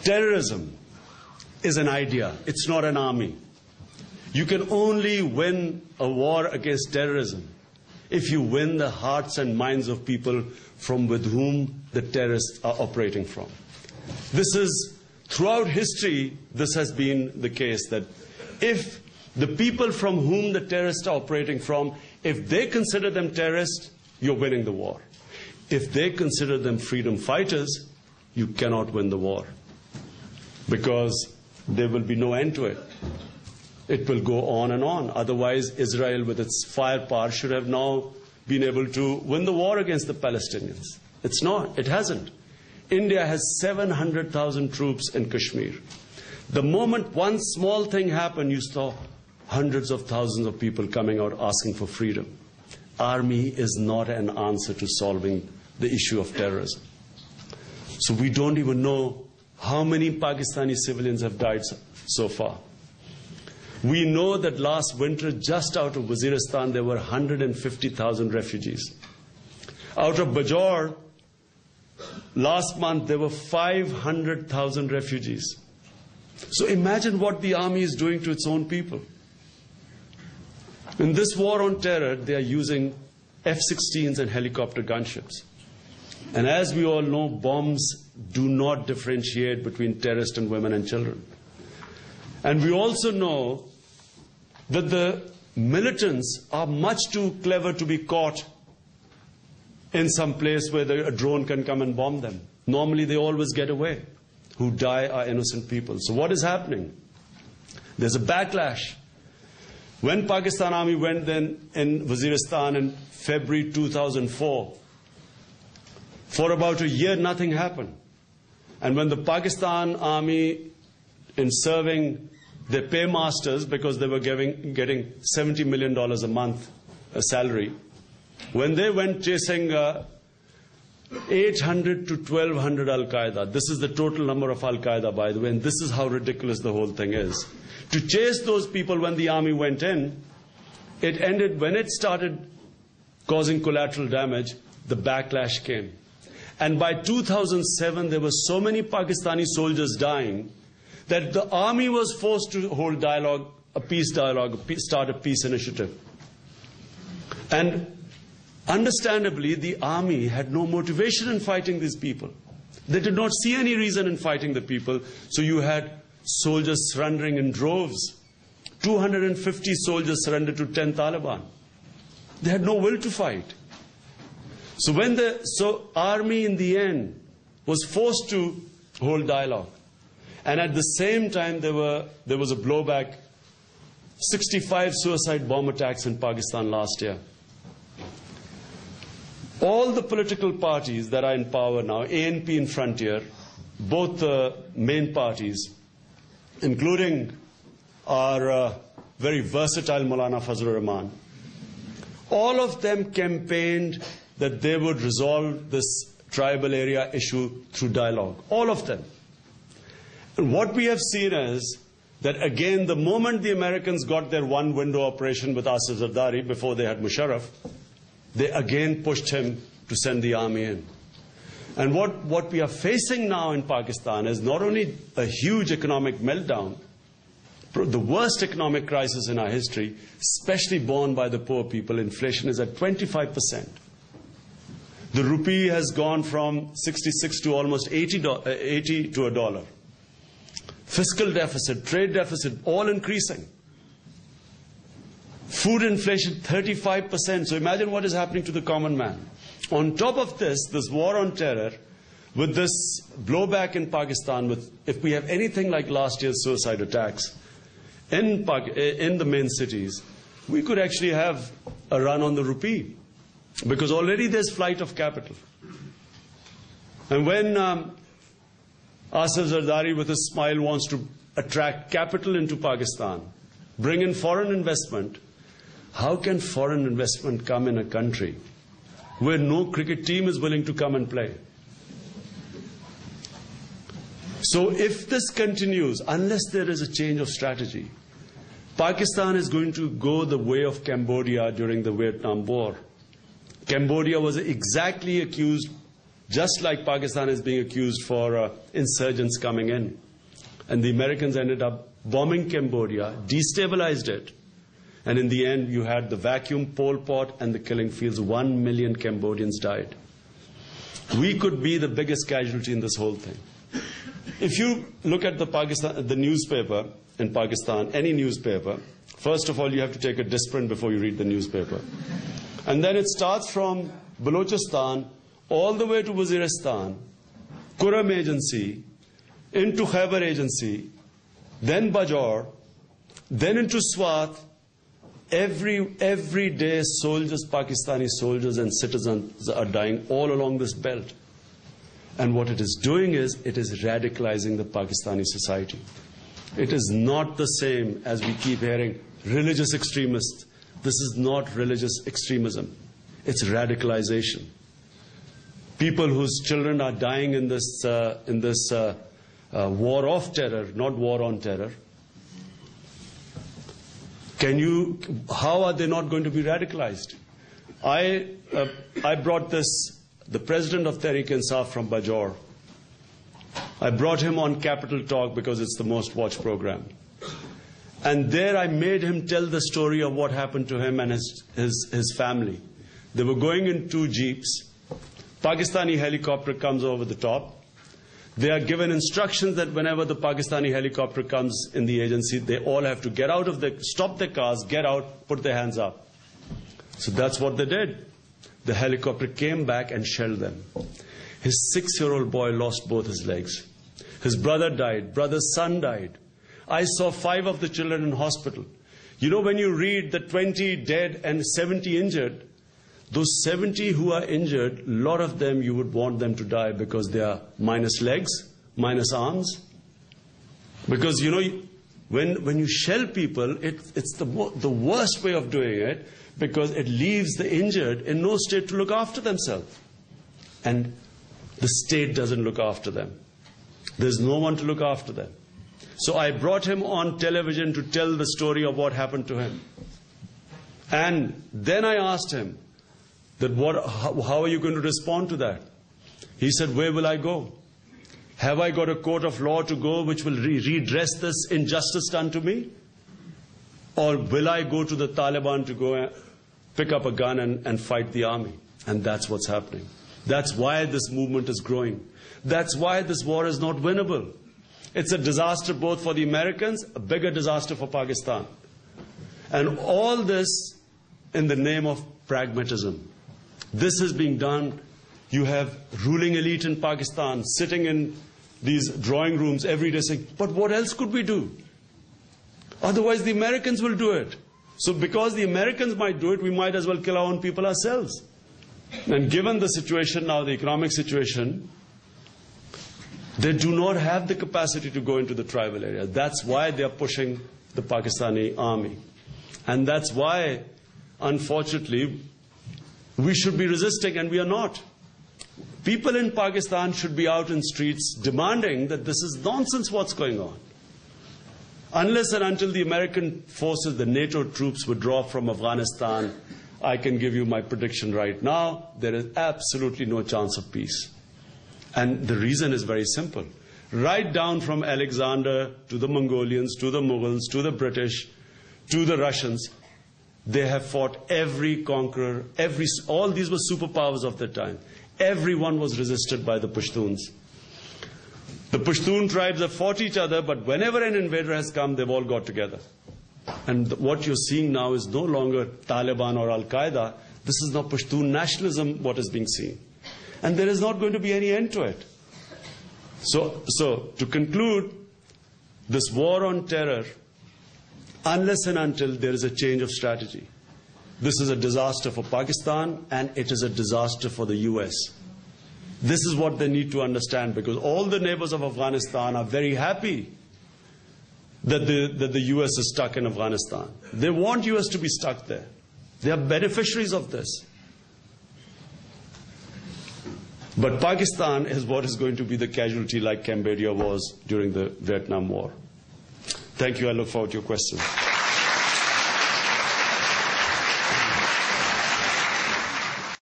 Terrorism is an idea. It's not an army. You can only win a war against terrorism if you win the hearts and minds of people from with whom the terrorists are operating from. This is, throughout history, this has been the case, that if the people from whom the terrorists are operating from, if they consider them terrorists, you're winning the war. If they consider them freedom fighters, you cannot win the war, because there will be no end to it. It will go on and on. Otherwise, Israel, with its firepower, should have now been able to win the war against the Palestinians. It's not. It hasn't. India has 700,000 troops in Kashmir. The moment one small thing happened, you saw hundreds of thousands of people coming out asking for freedom. Army is not an answer to solving the issue of terrorism. So we don't even know how many Pakistani civilians have died so far. We know that last winter, just out of Waziristan, there were 150,000 refugees. Out of Bajaur, last month, there were 500,000 refugees. So imagine what the army is doing to its own people. In this war on terror, they are using F-16s and helicopter gunships. And as we all know, bombs do not differentiate between terrorists and women and children. And we also know that the militants are much too clever to be caught in some place where a drone can come and bomb them. Normally they always get away. Who die are innocent people. So what is happening? There's a backlash. When Pakistan Army went then in Waziristan in February 2004, for about a year nothing happened. And when the Pakistan Army, in serving their paymasters, because they were getting $70 million a month salary, when they went chasing 800 to 1,200 Al-Qaeda, this is the total number of Al-Qaeda, by the way, and this is how ridiculous the whole thing is. To chase those people when the army went in, it ended, when it started causing collateral damage, the backlash came. And by 2007, there were so many Pakistani soldiers dying that the army was forced to hold dialogue, a peace dialogue, start a peace initiative. And understandably, the army had no motivation in fighting these people. They did not see any reason in fighting the people. So you had soldiers surrendering in droves. 250 soldiers surrendered to 10 Taliban. They had no will to fight. So when the army in the end was forced to hold dialogue, and at the same time there was a blowback, 65 suicide bomb attacks in Pakistan last year. All the political parties that are in power now, ANP and Frontier, both the main parties, including our very versatile Maulana Fazlur Rahman, all of them campaigned that they would resolve this tribal area issue through dialogue. All of them. And what we have seen is that, again, the moment the Americans got their one window operation with Asif Zardari before they had Musharraf, they again pushed him to send the army in. And what we are facing now in Pakistan is not only a huge economic meltdown, the worst economic crisis in our history, especially borne by the poor people. Inflation is at 25%. The rupee has gone from 66 to almost 80 to a dollar. Fiscal deficit, trade deficit, all increasing. Food inflation, 35%. So imagine what is happening to the common man. On top of this war on terror, with this blowback in Pakistan, if we have anything like last year's suicide attacks in the main cities, we could actually have a run on the rupee, because already there's flight of capital. And when Asif Zardari, with a smile, wants to attract capital into Pakistan, bring in foreign investment, how can foreign investment come in a country where no cricket team is willing to come and play? So if this continues, unless there is a change of strategy, Pakistan is going to go the way of Cambodia during the Vietnam War. Cambodia was exactly accused just like Pakistan is being accused for insurgents coming in. And the Americans ended up bombing Cambodia, destabilized it. And in the end, you had the vacuum, Pol Pot, and the killing fields. 1 million Cambodians died. We could be the biggest casualty in this whole thing. If you look at the newspaper in Pakistan, any newspaper, first of all, you have to take a disprint before you read the newspaper. And then it starts from Balochistan all the way to Waziristan, Kuram Agency, into Khyber Agency, then Bajaur, then into Swat. Every day soldiers, Pakistani soldiers and citizens are dying all along this belt. And what it is doing is, it is radicalizing the Pakistani society. It is not the same as we keep hearing, religious extremists. This is not religious extremism. It's radicalization. People whose children are dying in this war of terror, not war on terror. How are they not going to be radicalized? I brought the president of Tehreek-e-Insaf from Bajaur. I brought him on Capital Talk because it's the most watched program. And there I made him tell the story of what happened to him and his family. They were going in 2 jeeps. Pakistani helicopter comes over the top. They are given instructions that whenever the Pakistani helicopter comes in the agency, they all have to get out of stop their cars, get out, put their hands up. So that's what they did. The helicopter came back and shelled them. His 6-year-old boy lost both his legs. His brother died. Brother's son died. I saw 5 of the children in hospital. You know, when you read the 20 dead and 70 injured, those 70 who are injured, a lot of them you would want them to die because they are minus legs, minus arms. Because, you know, when you shell people, it's the worst way of doing it, because it leaves the injured in no state to look after themselves. And the state doesn't look after them. There's no one to look after them. So I brought him on television to tell the story of what happened to him. And then I asked him, how are you going to respond to that? He said, where will I go? Have I got a court of law to go which will redress this injustice done to me? Or will I go to the Taliban to go and pick up a gun and fight the army? And that's what's happening. That's why this movement is growing. That's why this war is not winnable. It's a disaster both for the Americans, a bigger disaster for Pakistan. And all this in the name of pragmatism. This is being done. You have ruling elite in Pakistan sitting in these drawing rooms every day saying, but what else could we do? Otherwise the Americans will do it. So because the Americans might do it, we might as well kill our own people ourselves. And given the situation now, the economic situation, they do not have the capacity to go into the tribal area. That's why they are pushing the Pakistani army. And that's why, unfortunately, we should be resisting, and we are not. People in Pakistan should be out in streets demanding that this is nonsense what's going on. Unless and until the American forces, the NATO troops, withdraw from Afghanistan, I can give you my prediction right now, there is absolutely no chance of peace. And the reason is very simple. Right down from Alexander to the Mongolians, to the Mughals, to the British, to the Russians, they have fought every conqueror, all these were superpowers of their time. Everyone was resisted by the Pashtuns. The Pashtun tribes have fought each other, but whenever an invader has come, they've all got together. And what you're seeing now is no longer Taliban or Al-Qaeda. This is not Pashtun nationalism, what is being seen. And there is not going to be any end to it. So to conclude, this war on terror, unless and until there is a change of strategy, this is a disaster for Pakistan and it is a disaster for the US. This is what they need to understand, because all the neighbors of Afghanistan are very happy that the US is stuck in Afghanistan. They want US to be stuck there. They are beneficiaries of this. But Pakistan is what is going to be the casualty, like Cambodia was during the Vietnam War. Thank you. I look forward to your questions.